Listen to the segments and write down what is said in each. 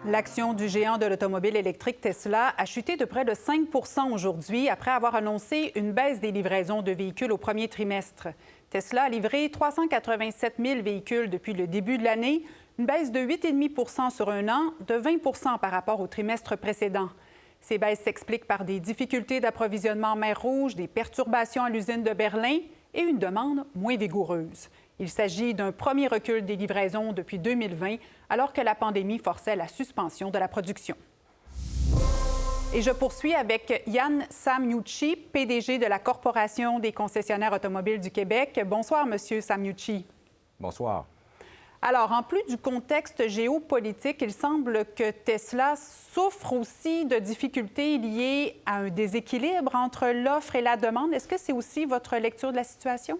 L'action du géant de l'automobile électrique Tesla a chuté de près de 5 aujourd'hui après avoir annoncé une baisse des livraisons de véhicules au premier trimestre. Tesla a livré 387 000 véhicules depuis le début de l'année, une baisse de 8,5 sur un an, de 20 par rapport au trimestre précédent. Ces baisses s'expliquent par des difficultés d'approvisionnement en mer Rouge, des perturbations à l'usine de Berlin et une demande moins vigoureuse. Il s'agit d'un premier recul des livraisons depuis 2020, alors que la pandémie forçait la suspension de la production. Et je poursuis avec Yann Samyucci, PDG de la Corporation des concessionnaires automobiles du Québec. Bonsoir, Monsieur Samyucci. Bonsoir. Alors, en plus du contexte géopolitique, il semble que Tesla souffre aussi de difficultés liées à un déséquilibre entre l'offre et la demande. Est-ce que c'est aussi votre lecture de la situation?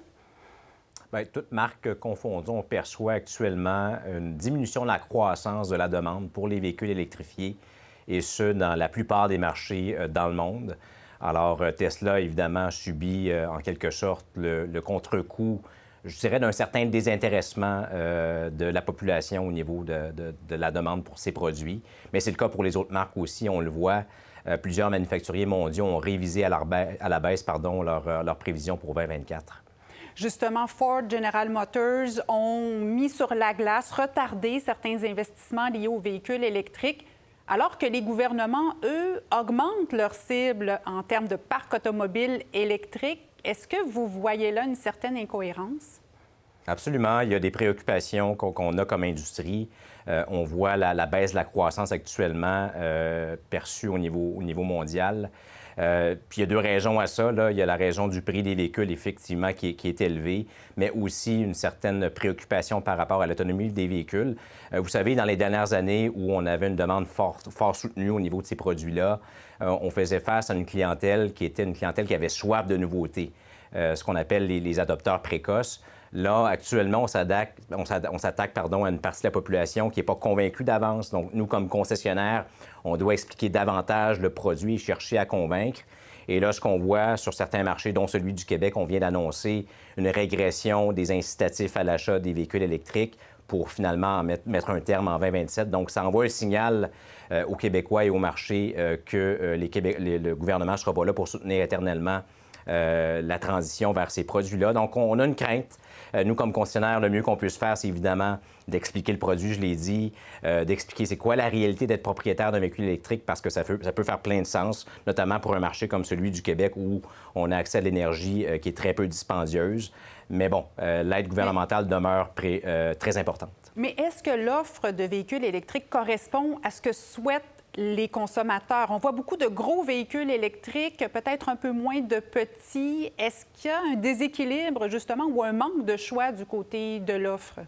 Bien, toutes marques confondues, on perçoit actuellement une diminution de la croissance de la demande pour les véhicules électrifiés, et ce, dans la plupart des marchés dans le monde. Alors, Tesla, évidemment, subit en quelque sorte le contre-coup, je dirais, d'un certain désintéressement de la population au niveau de la demande pour ces produits. Mais c'est le cas pour les autres marques aussi, on le voit. Plusieurs manufacturiers mondiaux ont révisé à la baisse leurs prévisions pour 2024. Justement, Ford, General Motors ont mis sur la glace, retardé certains investissements liés aux véhicules électriques, alors que les gouvernements, eux, augmentent leurs cibles en termes de parc automobile électrique. Est-ce que vous voyez là une certaine incohérence? Absolument. Il y a des préoccupations qu'on a comme industrie. On voit la baisse de la croissance actuellement perçue au niveau mondial. Puis il y a deux raisons à ça. Là. Il y a la raison du prix des véhicules, effectivement, qui est élevé, mais aussi une certaine préoccupation par rapport à l'autonomie des véhicules. Vous savez, dans les dernières années où on avait une demande fort soutenue au niveau de ces produits-là, on faisait face à une clientèle qui était une clientèle qui avait soif de nouveautés, ce qu'on appelle les adopteurs précoces. Là, actuellement, on s'attaque à une partie de la population qui n'est pas convaincue d'avance. Donc, nous, comme concessionnaires, on doit expliquer davantage le produit et chercher à convaincre. Et là, ce qu'on voit sur certains marchés, dont celui du Québec, on vient d'annoncer une régression des incitatifs à l'achat des véhicules électriques pour finalement mettre un terme en 2027. Donc, ça envoie un signal aux Québécois et au marché que le gouvernement ne sera pas là pour soutenir éternellement la transition vers ces produits-là. Donc, on a une crainte. Nous, comme concessionnaires, le mieux qu'on puisse faire, c'est évidemment d'expliquer le produit, je l'ai dit, d'expliquer c'est quoi la réalité d'être propriétaire d'un véhicule électrique, parce que ça peut faire plein de sens, notamment pour un marché comme celui du Québec où on a accès à de l'énergie qui est très peu dispendieuse. Mais bon, l'aide gouvernementale demeure très importante. Mais est-ce que l'offre de véhicules électriques correspond à ce que souhaitent les consommateurs? On voit beaucoup de gros véhicules électriques, peut-être un peu moins de petits. Est-ce qu'il y a un déséquilibre, justement, ou un manque de choix du côté de l'offre?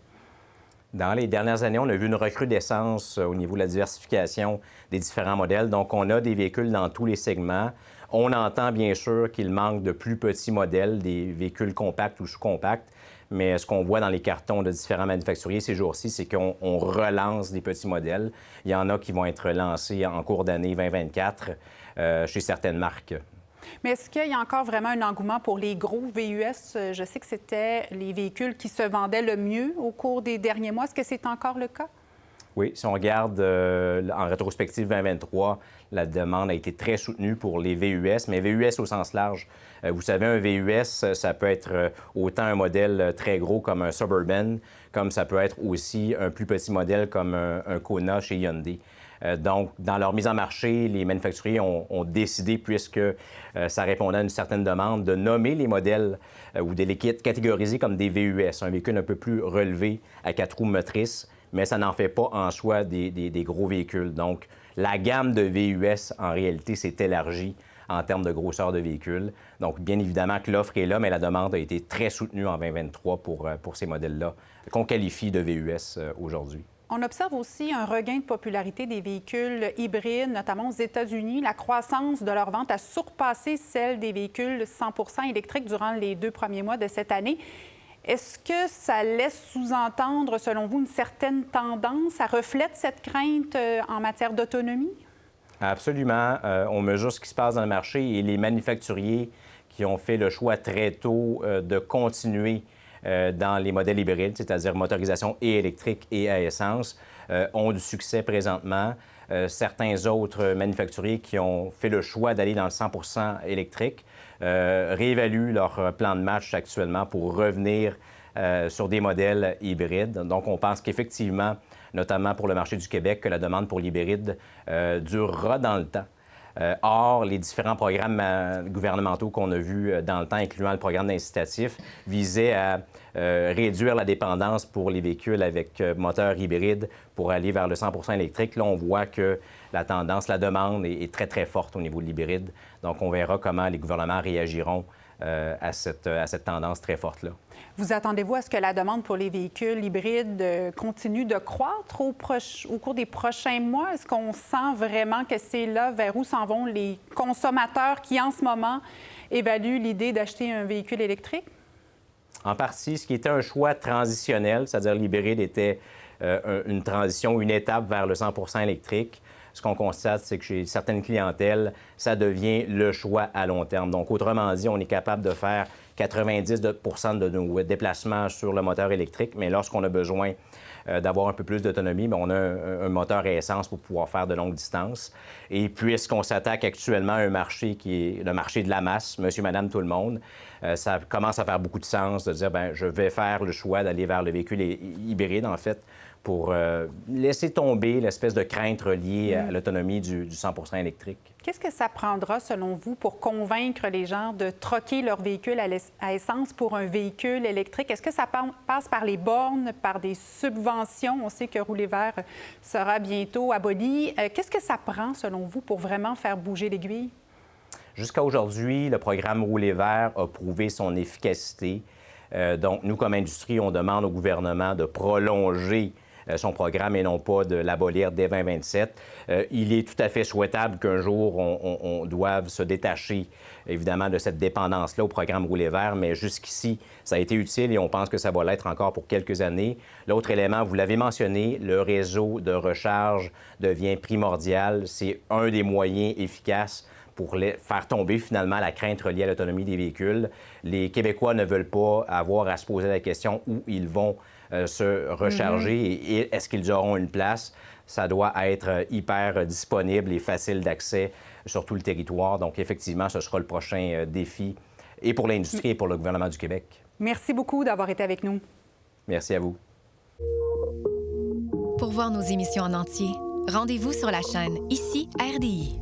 Dans les dernières années, on a vu une recrudescence au niveau de la diversification des différents modèles. Donc, on a des véhicules dans tous les segments. On entend bien sûr qu'il manque de plus petits modèles, des véhicules compacts ou sous-compacts. Mais ce qu'on voit dans les cartons de différents manufacturiers ces jours-ci, c'est qu'on relance des petits modèles. Il y en a qui vont être lancés en cours d'année 2024 chez certaines marques. Mais est-ce qu'il y a encore vraiment un engouement pour les gros VUS? Je sais que c'était les véhicules qui se vendaient le mieux au cours des derniers mois. Est-ce que c'est encore le cas? Oui, si on regarde en rétrospective 2023, la demande a été très soutenue pour les VUS, mais VUS au sens large. Vous savez, un VUS, ça peut être autant un modèle très gros comme un Suburban, comme ça peut être aussi un plus petit modèle comme un Kona chez Hyundai. Donc, dans leur mise en marché, les manufacturiers ont décidé, puisque ça répondait à une certaine demande, de nommer les modèles ou de les catégoriser comme des VUS, un véhicule un peu plus relevé à 4 roues motrices, mais ça n'en fait pas en soi des gros véhicules. Donc, la gamme de VUS, en réalité, s'est élargie en termes de grosseur de véhicules. Donc, bien évidemment que l'offre est là, mais la demande a été très soutenue en 2023 pour ces modèles-là, qu'on qualifie de VUS aujourd'hui. On observe aussi un regain de popularité des véhicules hybrides, notamment aux États-Unis. La croissance de leur vente a surpassé celle des véhicules 100 électriques durant les 2 premiers mois de cette année. Est-ce que ça laisse sous-entendre, selon vous, une certaine tendance? Ça reflète cette crainte en matière d'autonomie? Absolument. On mesure ce qui se passe dans le marché et les manufacturiers qui ont fait le choix très tôt de continuer dans les modèles hybrides, c'est-à-dire motorisation et électrique et à essence, ont du succès présentement. Certains autres manufacturiers qui ont fait le choix d'aller dans le 100 électrique réévaluent leur plan de match actuellement pour revenir sur des modèles hybrides. Donc, on pense qu'effectivement, notamment pour le marché du Québec, que la demande pour l'hybride durera dans le temps. Or, les différents programmes gouvernementaux qu'on a vus dans le temps, incluant le programme d'incitatif, visaient à réduire la dépendance pour les véhicules avec moteur hybride pour aller vers le 100 électrique. Là, on voit que la tendance, la demande est très, très forte au niveau de l'hybride. Donc, on verra comment les gouvernements réagiront à cette tendance très forte-là. Vous attendez-vous à ce que la demande pour les véhicules hybrides continue de croître au cours des prochains mois? Est-ce qu'on sent vraiment que c'est là vers où s'en vont les consommateurs qui, en ce moment, évaluent l'idée d'acheter un véhicule électrique? En partie, ce qui était un choix transitionnel, c'est-à-dire l'hybride était une transition, une étape vers le 100 électrique. Ce qu'on constate, c'est que chez certaines clientèles, ça devient le choix à long terme. Donc, autrement dit, on est capable de faire 90 de nos déplacements sur le moteur électrique, mais lorsqu'on a besoin d'avoir un peu plus d'autonomie, bien, on a un moteur à essence pour pouvoir faire de longues distances. Et puisqu'on s'attaque actuellement à un marché qui est le marché de la masse, monsieur, madame, tout le monde, ça commence à faire beaucoup de sens de dire, bien, je vais faire le choix d'aller vers le véhicule hybride, en fait, pour laisser tomber l'espèce de crainte reliée à l'autonomie du 100 électrique. Qu'est-ce que ça prendra, selon vous, pour convaincre les gens de troquer leur véhicule à essence pour un véhicule électrique? Est-ce que ça passe par les bornes, par des subventions? On sait que rouler vert sera bientôt aboli. Qu'est-ce que ça prend, selon vous, pour vraiment faire bouger l'aiguille? Jusqu'à aujourd'hui, le programme Rouler vert a prouvé son efficacité. Donc, nous, comme industrie, on demande au gouvernement de prolonger son programme et non pas de l'abolir dès 2027. Il est tout à fait souhaitable qu'un jour, on doive se détacher, évidemment, de cette dépendance-là au programme Rouler vert, mais jusqu'ici, ça a été utile et on pense que ça va l'être encore pour quelques années. L'autre élément, vous l'avez mentionné, le réseau de recharge devient primordial. C'est un des moyens efficaces pour faire tomber finalement la crainte reliée à l'autonomie des véhicules. Les Québécois ne veulent pas avoir à se poser la question où ils vont se recharger et est-ce qu'ils auront une place. Ça doit être hyper disponible et facile d'accès sur tout le territoire. Donc, effectivement, ce sera le prochain défi et pour l'industrie et pour le gouvernement du Québec. Merci beaucoup d'avoir été avec nous. Merci à vous. Pour voir nos émissions en entier, rendez-vous sur la chaîne Ici RDI.